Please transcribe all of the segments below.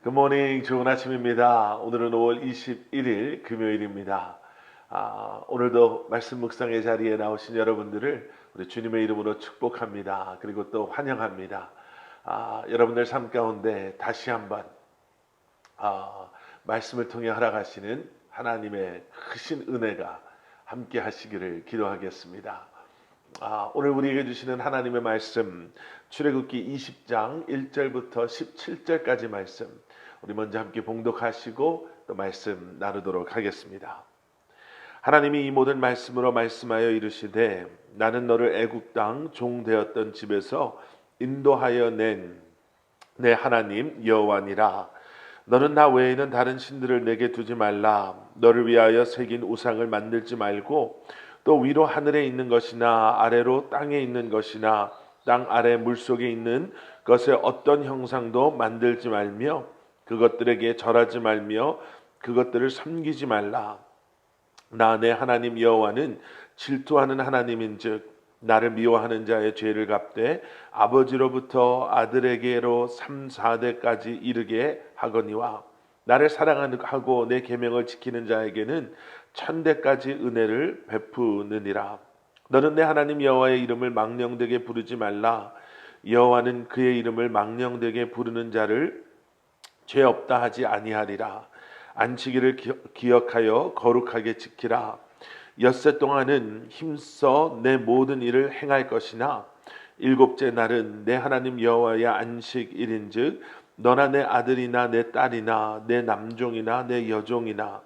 굿모닝, 좋은 아침입니다. 오늘은 5월 21일 금요일입니다. 오늘도 말씀 묵상의 자리에 나오신 여러분들을 우리 주님의 이름으로 축복합니다. 그리고 또 환영합니다. 여러분들 삶 가운데 다시 한번 말씀을 통해 허락하시는 하나님의 크신 은혜가 함께 하시기를 기도하겠습니다. 오늘 우리에게 주시는 하나님의 말씀, 출애굽기 20장 1절부터 17절까지 말씀, 우리 먼저 함께 봉독하시고 또 말씀 나누도록 하겠습니다. 하나님이 이 모든 말씀으로 말씀하여 이르시되, 나는 너를 애굽 땅 종 되었던 집에서 인도하여 낸 내 하나님 여호와니라. 너는 나 외에는 다른 신들을 내게 두지 말라. 너를 위하여 새긴 우상을 만들지 말고, 또 위로 하늘에 있는 것이나 아래로 땅에 있는 것이나 땅 아래 물속에 있는 것의 어떤 형상도 만들지 말며 그것들에게 절하지 말며 그것들을 섬기지 말라. 나 내 하나님 여호와는 질투하는 하나님인즉 나를 미워하는 자의 죄를 갚되 아버지로부터 아들에게로 3, 4대까지 이르게 하거니와, 나를 사랑하고 내 계명을 지키는 자에게는 1000대까지 은혜를 베푸느니라. 너는 내 하나님 여호와의 이름을 망령되게 부르지 말라. 여호와는 그의 이름을 망령되게 부르는 자를 죄 없다 하지 아니하리라. 안식일을 기억하여 거룩하게 지키라. 엿새 동안은 힘써 내 모든 일을 행할 것이나 일곱째 날은 내 하나님 여호와의 안식일인즉 너나 내 아들이나 내 딸이나 내 남종이나 내 여종이나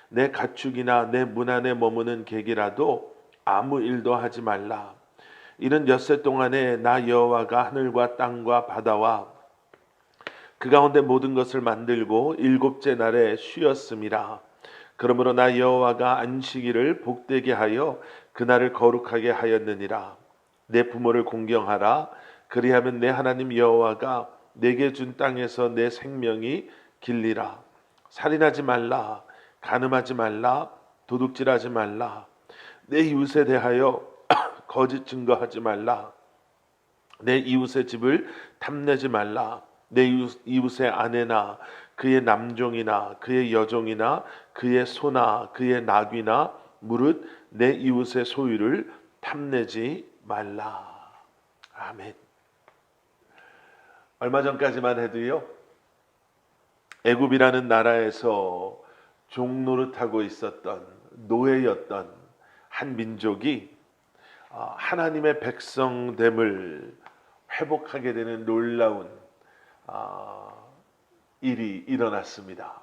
내 가축이나 내 문 안에 머무는 객이라도 아무 일도 하지 말라. 이는 엿새 동안에 나 여호와가 하늘과 땅과 바다와 그 가운데 모든 것을 만들고 일곱째 날에 쉬었음이라. 그러므로 나 여호와가 안식일을 복되게 하여 그날을 거룩하게 하였느니라. 내 부모를 공경하라. 그리하면 내 하나님 여호와가 내게 준 땅에서 내 생명이 길리라. 살인하지 말라. 간음하지 말라. 도둑질하지 말라. 내 이웃에 대하여 거짓 증거하지 말라. 내 이웃의 집을 탐내지 말라. 내 이웃의 아내나 그의 남종이나 그의 여종이나 그의 소나 그의 나귀나 무릇 내 이웃의 소유를 탐내지 말라. 아멘. 얼마 전까지만 해도요, 애굽이라는 나라에서 종노릇하고 있었던 노예였던 한 민족이 하나님의 백성됨을 회복하게 되는 놀라운 일이 일어났습니다.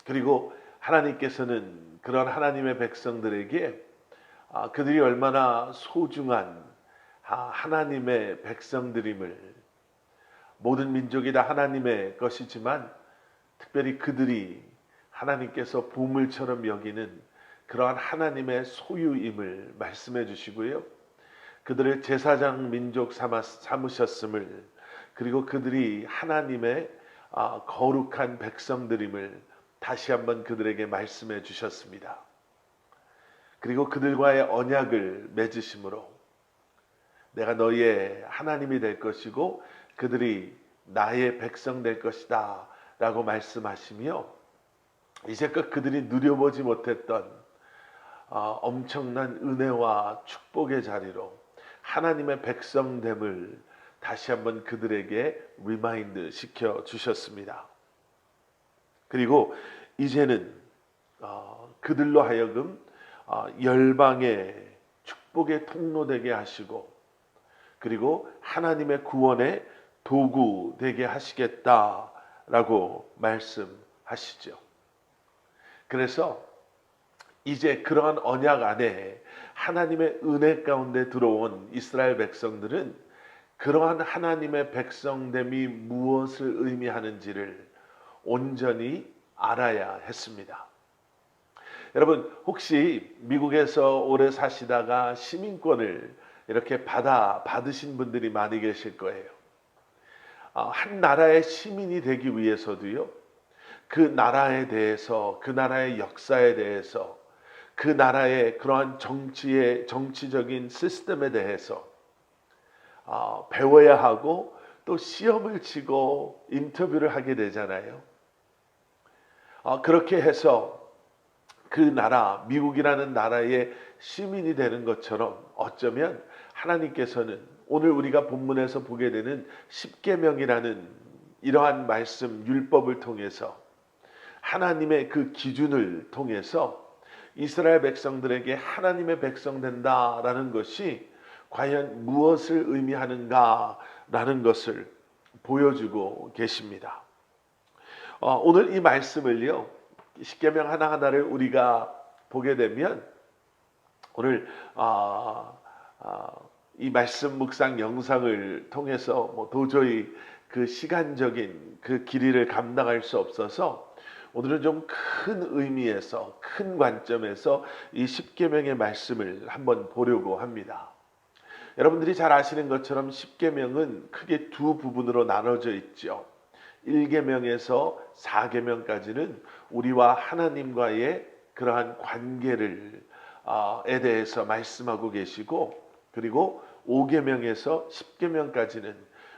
그리고 하나님께서는 그런 하나님의 백성들에게 그들이 얼마나 소중한 하나님의 백성들임을, 모든 민족이 다 하나님의 것이지만 특별히 그들이 하나님께서 보물처럼 여기는 그러한 하나님의 소유임을 말씀해 주시고요, 그들을 제사장 민족 삼으셨음을, 그리고 그들이 하나님의 거룩한 백성들임을 다시 한번 그들에게 말씀해 주셨습니다. 그리고 그들과의 언약을 맺으심으로 내가 너희의 하나님이 될 것이고 그들이 나의 백성 될 것이다 라고 말씀하시며, 이제껏 그들이 누려보지 못했던 엄청난 은혜와 축복의 자리로 하나님의 백성됨을 다시 한번 그들에게 리마인드 시켜 주셨습니다. 그리고 이제는 그들로 하여금 열방의 축복의 통로되게 하시고, 그리고 하나님의 구원의 도구 되게 하시겠다라고 말씀하시죠. 그래서 이제 그러한 언약 안에 하나님의 은혜 가운데 들어온 이스라엘 백성들은 그러한 하나님의 백성됨이 무엇을 의미하는지를 온전히 알아야 했습니다. 여러분, 혹시 미국에서 오래 사시다가 시민권을 이렇게 받으신 분들이 많이 계실 거예요. 한 나라의 시민이 되기 위해서도요, 그 나라에 대해서, 그 나라의 역사에 대해서, 그 나라의 그러한 정치적인 시스템에 대해서 배워야 하고, 또 시험을 치고 인터뷰를 하게 되잖아요. 그렇게 해서 그 나라, 미국이라는 나라의 시민이 되는 것처럼 어쩌면 하나님께서는 오늘 우리가 본문에서 보게 되는 십계명이라는 이러한 말씀, 율법을 통해서 하나님의 그 기준을 통해서 이스라엘 백성들에게 하나님의 백성 된다라는 것이 과연 무엇을 의미하는가라는 것을 보여주고 계십니다. 오늘 이 말씀을요, 십계명 하나하나를 우리가 보게 되면 오늘 이 말씀 묵상 영상을 통해서 도저히 그 시간적인 그 길이를 감당할 수 없어서 오늘은 좀 큰 의미에서, 큰 관점에서 이 십계명의 말씀을 한번 보려고 합니다. 여러분들이 잘 아시는 것처럼 십계명은 크게 두 부분으로 나눠져 있죠. 1계명에서 4계명까지는 우리와 하나님과의 그러한 관계를 에 대해서 말씀하고 계시고, 그리고 5계명에서 10계명까지는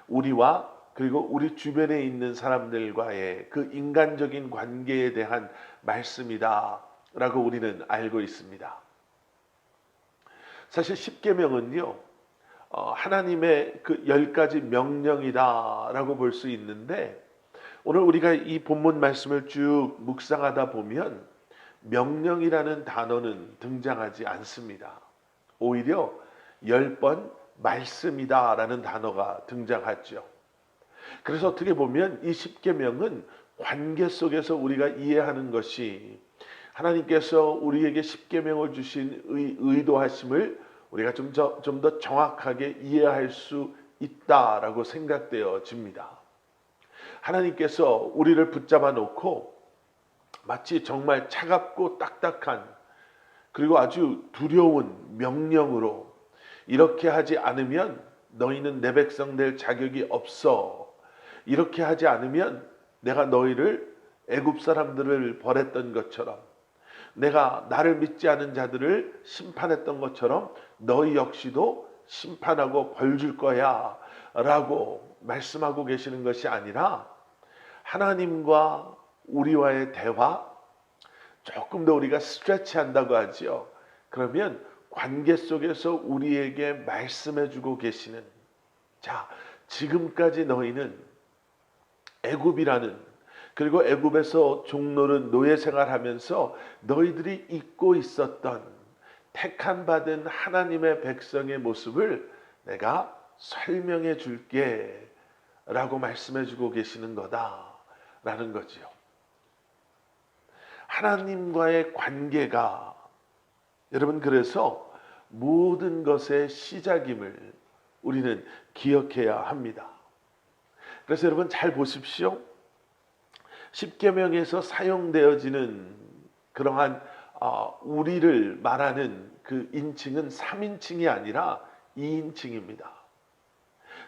우리와 그리고 우리 주변에 있는 사람들과의 그 인간적인 관계에 대한 말씀이다라고 우리는 알고 있습니다. 사실 10계명은요, 하나님의 그 10가지 명령이다라고 볼 수 있는데, 오늘 우리가 이 본문 말씀을 쭉 묵상하다 보면 명령이라는 단어는 등장하지 않습니다. 오히려 10번 말씀이다라는 단어가 등장하죠. 그래서 어떻게 보면 이 십계명은 관계 속에서 우리가 이해하는 것이 하나님께서 우리에게 십계명을 주신 의도하심을 우리가 좀 더 정확하게 이해할 수 있다라고 생각되어집니다. 하나님께서 우리를 붙잡아 놓고 마치 정말 차갑고 딱딱한, 그리고 아주 두려운 명령으로 이렇게 하지 않으면 너희는 내 백성 될 자격이 없어, 이렇게 하지 않으면 내가 너희를 애굽 사람들을 벌했던 것처럼, 내가 나를 믿지 않은 자들을 심판했던 것처럼 너희 역시도 심판하고 벌 줄 거야 라고 말씀하고 계시는 것이 아니라, 하나님과 우리와의 대화, 조금 더 우리가 스트레치한다고 하지요. 그러면 관계 속에서 우리에게 말씀해 주고 계시는, 자, 지금까지 너희는 애굽이라는, 그리고 애굽에서 종노릇 노예 생활하면서 너희들이 잊고 있었던 택한 받은 하나님의 백성의 모습을 내가 설명해 줄게 라고 말씀해 주고 계시는 거다라는 거지요. 하나님과의 관계가 여러분, 그래서 모든 것의 시작임을 우리는 기억해야 합니다. 그래서 여러분 잘 보십시오. 십계명에서 사용되어지는 그러한 우리를 말하는 그 인칭은 3인칭이 아니라 2인칭입니다.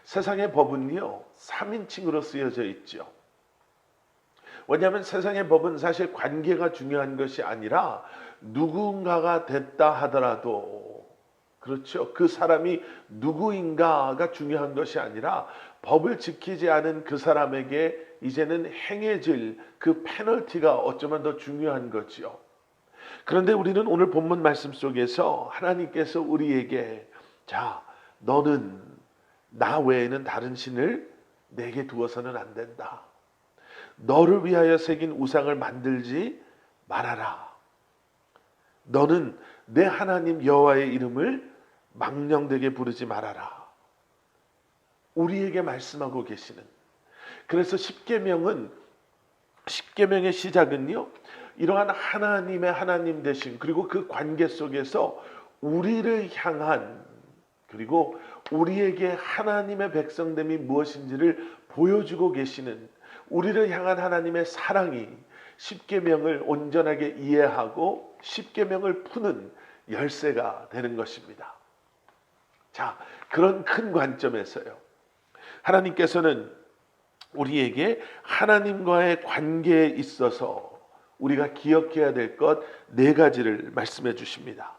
세상의 법은요 3인칭으로 쓰여져 있죠. 왜냐하면 세상의 법은 사실 관계가 중요한 것이 아니라 누군가가 됐다 하더라도, 그렇죠, 그 사람이 누구인가가 중요한 것이 아니라 법을 지키지 않은 그 사람에게 이제는 행해질 그 페널티가 어쩌면 더 중요한 거지요. 그런데 우리는 오늘 본문 말씀 속에서 하나님께서 우리에게, 자, 너는 나 외에는 다른 신을 내게 두어서는 안 된다. 너를 위하여 새긴 우상을 만들지 말아라. 너는 내 하나님 여호와의 이름을 망령되게 부르지 말아라. 우리에게 말씀하고 계시는, 그래서 십계명의 시작은요, 이러한 하나님의 하나님 되심, 그리고 그 관계 속에서 우리를 향한, 그리고 우리에게 하나님의 백성됨이 무엇인지를 보여주고 계시는, 우리를 향한 하나님의 사랑이 십계명을 온전하게 이해하고 십계명을 푸는 열쇠가 되는 것입니다. 자, 그런 큰 관점에서요, 하나님께서는 우리에게 하나님과의 관계에 있어서 우리가 기억해야 될 것 4가지를 말씀해 주십니다.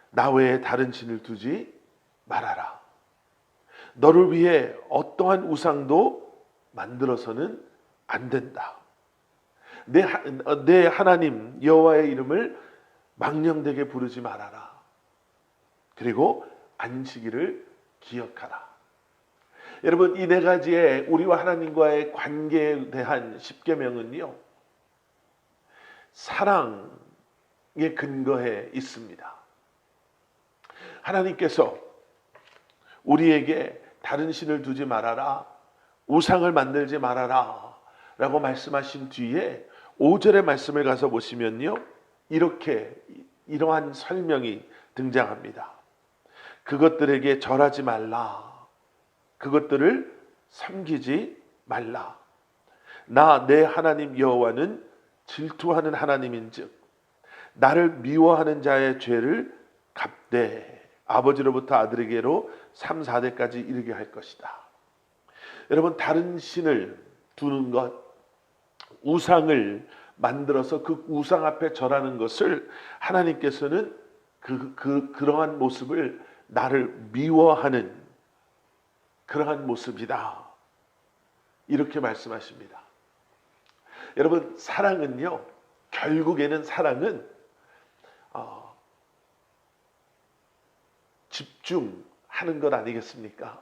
나 외에 다른 신을 두지 말아라. 너를 위해 어떠한 우상도 만들어서는 안 된다. 내 하나님 여호와의 이름을 망령되게 부르지 말아라. 그리고 안식일을 기억하라. 여러분, 이 네 가지의 우리와 하나님과의 관계에 대한 십계명은요, 사랑에 근거해 있습니다. 하나님께서 우리에게 다른 신을 두지 말아라, 우상을 만들지 말아라 라고 말씀하신 뒤에 5절의 말씀을 가서 보시면요, 이러한 설명이 등장합니다. 그것들에게 절하지 말라. 그것들을 섬기지 말라. 나 내 하나님 여호와는 질투하는 하나님인즉 나를 미워하는 자의 죄를 갚되 아버지로부터 아들에게로 3, 4대까지 이르게 할 것이다. 여러분, 다른 신을 두는 것, 우상을 만들어서 그 우상 앞에 절하는 것을 하나님께서는 그러한 모습을 나를 미워하는 그러한 모습이다. 이렇게 말씀하십니다. 여러분, 사랑은요, 결국에는 사랑은 집중하는 것 아니겠습니까?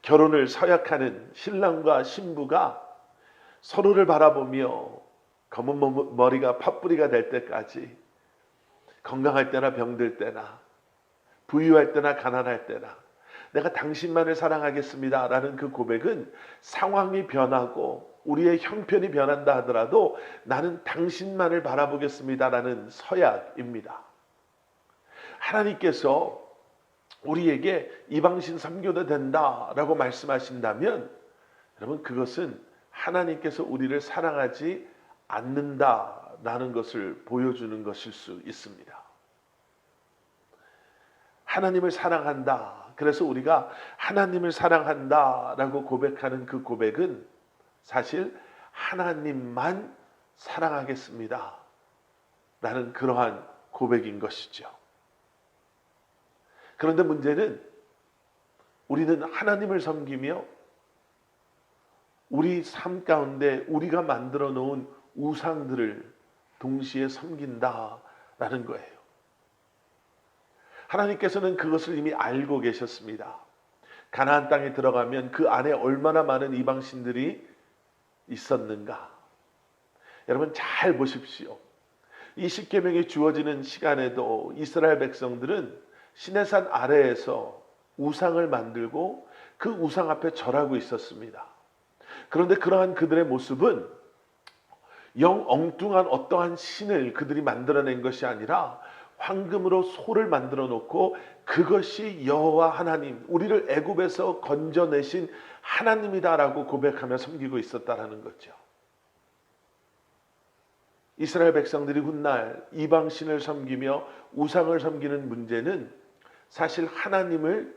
결혼을 서약하는 신랑과 신부가 서로를 바라보며 검은 머리가 팥뿌리가 될 때까지, 건강할 때나 병들 때나 부유할 때나 가난할 때나 내가 당신만을 사랑하겠습니다 라는 그 고백은 상황이 변하고 우리의 형편이 변한다 하더라도 나는 당신만을 바라보겠습니다 라는 서약입니다. 하나님께서 우리에게 이방신 섬겨도 된다라고 말씀하신다면, 여러분, 그것은 하나님께서 우리를 사랑하지 않는다라는 것을 보여주는 것일 수 있습니다. 하나님을 사랑한다. 그래서 우리가 하나님을 사랑한다라고 고백하는 그 고백은 사실 하나님만 사랑하겠습니다 라는 그러한 고백인 것이죠. 그런데 문제는 우리는 하나님을 섬기며 우리 삶 가운데 우리가 만들어 놓은 우상들을 동시에 섬긴다라는 거예요. 하나님께서는 그것을 이미 알고 계셨습니다. 가나안 땅에 들어가면 그 안에 얼마나 많은 이방신들이 있었는가. 여러분, 잘 보십시오. 이 십계명이 주어지는 시간에도 이스라엘 백성들은 시내산 아래에서 우상을 만들고 그 우상 앞에 절하고 있었습니다. 그런데 그러한 그들의 모습은 영 엉뚱한 어떠한 신을 그들이 만들어낸 것이 아니라 황금으로 소를 만들어 놓고 그것이 여호와 하나님, 우리를 애굽에서 건져내신 하나님이다라고 고백하며 섬기고 있었다라는 거죠. 이스라엘 백성들이 훗날 이방신을 섬기며 우상을 섬기는 문제는 사실 하나님을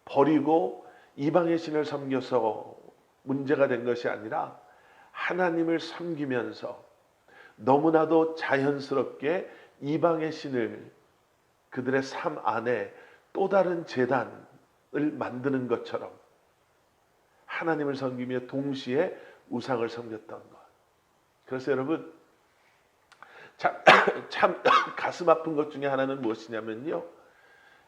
버리고 이방의 신을 섬겨서 문제가 된 것이 아니라 하나님을 섬기면서 너무나도 자연스럽게 이방의 신을 그들의 삶 안에 또 다른 제단을 만드는 것처럼 하나님을 섬기며 동시에 우상을 섬겼던 것. 그래서 여러분, 참 가슴 아픈 것 중에 하나는 무엇이냐면요,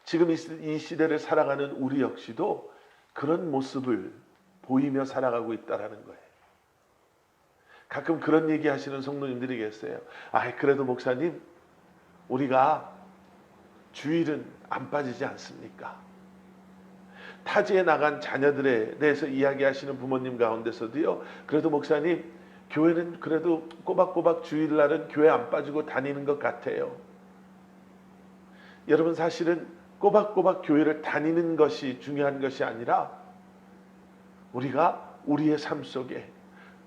지금 이 시대를 살아가는 우리 역시도 그런 모습을 보이며 살아가고 있다는 거예요. 가끔 그런 얘기 하시는 성도님들이 계세요. 그래도 목사님, 우리가 주일은 안 빠지지 않습니까? 타지에 나간 자녀들에 대해서 이야기하시는 부모님 가운데서도요, 그래도 목사님, 교회는 그래도 꼬박꼬박 주일날은 교회 안 빠지고 다니는 것 같아요. 여러분, 사실은 꼬박꼬박 교회를 다니는 것이 중요한 것이 아니라 우리가 우리의 삶 속에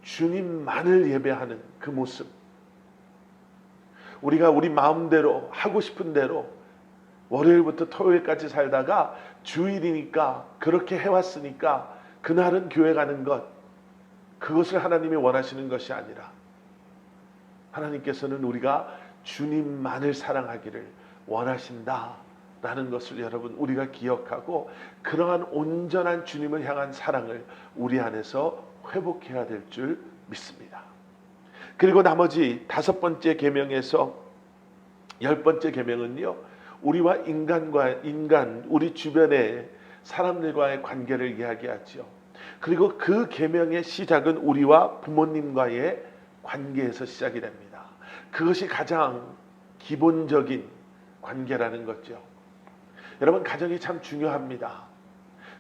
주님만을 예배하는 그 모습, 우리가 우리 마음대로 하고 싶은 대로 월요일부터 토요일까지 살다가 주일이니까 그렇게 해왔으니까 그날은 교회 가는 것, 그것을 하나님이 원하시는 것이 아니라 하나님께서는 우리가 주님만을 사랑하기를 원하신다라는 라는 것을 여러분 우리가 기억하고 그러한 온전한 주님을 향한 사랑을 우리 안에서 회복해야 될 줄 믿습니다. 그리고 나머지 5번째 계명에서 10번째 계명은요, 우리와 우리 주변의 사람들과의 관계를 이야기하죠. 그리고 그 계명의 시작은 우리와 부모님과의 관계에서 시작이 됩니다. 그것이 가장 기본적인 관계라는 거죠. 여러분, 가정이 참 중요합니다.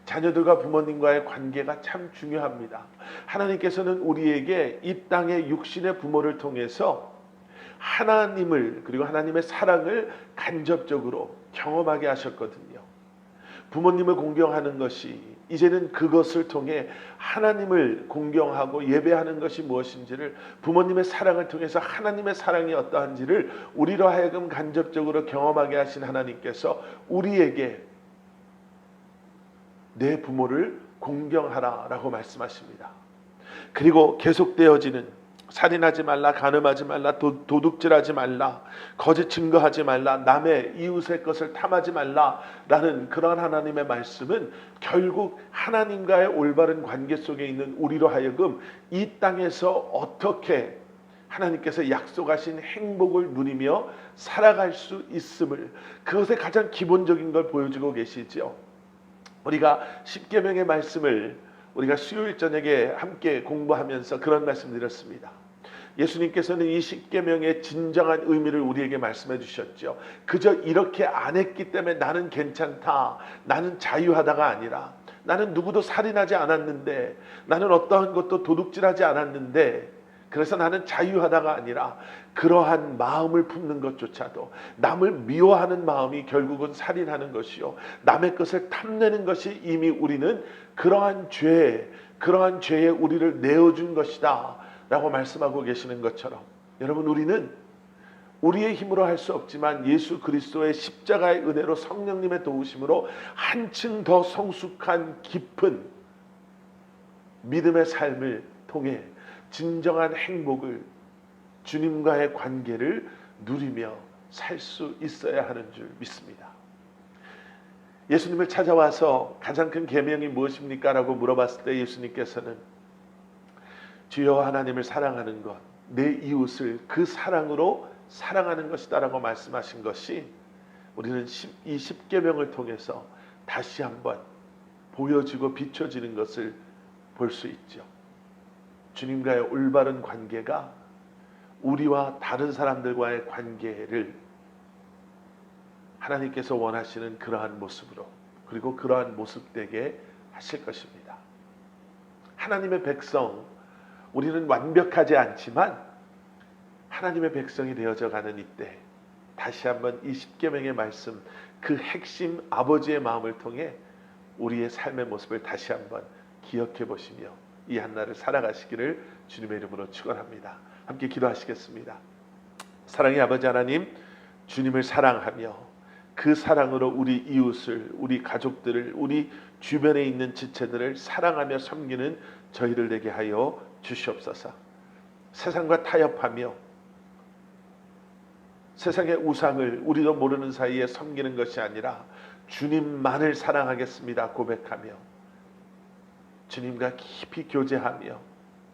자녀들과 부모님과의 관계가 참 중요합니다. 하나님께서는 우리에게 이 땅의 육신의 부모를 통해서 하나님을, 그리고 하나님의 사랑을 간접적으로 경험하게 하셨거든요. 부모님을 공경하는 것이, 이제는 그것을 통해 하나님을 공경하고 예배하는 것이 무엇인지를, 부모님의 사랑을 통해서 하나님의 사랑이 어떠한지를 우리로 하여금 간접적으로 경험하게 하신 하나님께서 우리에게 내 부모를 공경하라 라고 말씀하십니다. 그리고 계속되어지는 살인하지 말라, 간음하지 말라, 도둑질하지 말라, 거짓 증거하지 말라, 남의 이웃의 것을 탐하지 말라 라는 그런 하나님의 말씀은 결국 하나님과의 올바른 관계 속에 있는 우리로 하여금 이 땅에서 어떻게 하나님께서 약속하신 행복을 누리며 살아갈 수 있음을, 그것의 가장 기본적인 걸 보여주고 계시죠. 우리가 십계명의 말씀을 우리가 수요일 저녁에 함께 공부하면서 그런 말씀 드렸습니다. 예수님께서는 이 십계명의 진정한 의미를 우리에게 말씀해 주셨죠. 그저 이렇게 안 했기 때문에 나는 괜찮다, 나는 자유하다가 아니라, 나는 누구도 살인하지 않았는데, 나는 어떠한 것도 도둑질하지 않았는데, 그래서 나는 자유하다가 아니라, 그러한 마음을 품는 것조차도, 남을 미워하는 마음이 결국은 살인하는 것이요, 남의 것을 탐내는 것이 이미 우리는 그러한 죄에 우리를 내어준 것이다 라고 말씀하고 계시는 것처럼, 여러분, 우리는 우리의 힘으로 할 수 없지만 예수 그리스도의 십자가의 은혜로, 성령님의 도우심으로 한층 더 성숙한 깊은 믿음의 삶을 통해 진정한 행복을, 주님과의 관계를 누리며 살 수 있어야 하는 줄 믿습니다. 예수님을 찾아와서 가장 큰 계명이 무엇입니까? 라고 물어봤을 때 예수님께서는 주여 하나님을 사랑하는 것, 내 이웃을 그 사랑으로 사랑하는 것이다 라고 말씀하신 것이, 우리는 이 십계명을 통해서 다시 한번 보여지고 비춰지는 것을 볼 수 있죠. 주님과의 올바른 관계가 우리와 다른 사람들과의 관계를 하나님께서 원하시는 그러한 모습으로, 그리고 그러한 모습되게 하실 것입니다. 하나님의 백성, 우리는 완벽하지 않지만 하나님의 백성이 되어져 가는 이때 다시 한번 이 십계명의 말씀, 그 핵심 아버지의 마음을 통해 우리의 삶의 모습을 다시 한번 기억해 보시며 이 한날을 살아가시기를 주님의 이름으로 축원합니다. 함께 기도하시겠습니다. 사랑의 아버지 하나님, 주님을 사랑하며 그 사랑으로 우리 이웃을, 우리 가족들을, 우리 주변에 있는 지체들을 사랑하며 섬기는 저희들 되게 하여 주시옵소서. 세상과 타협하며 세상의 우상을 우리도 모르는 사이에 섬기는 것이 아니라 주님만을 사랑하겠습니다 고백하며 주님과 깊이 교제하며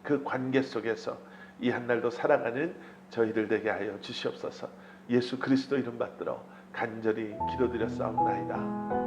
그 관계 속에서 이 한날도 살아가는 저희들 되게 하여 주시옵소서. 예수 그리스도 이름 받들어 간절히 기도드렸사옵나이다.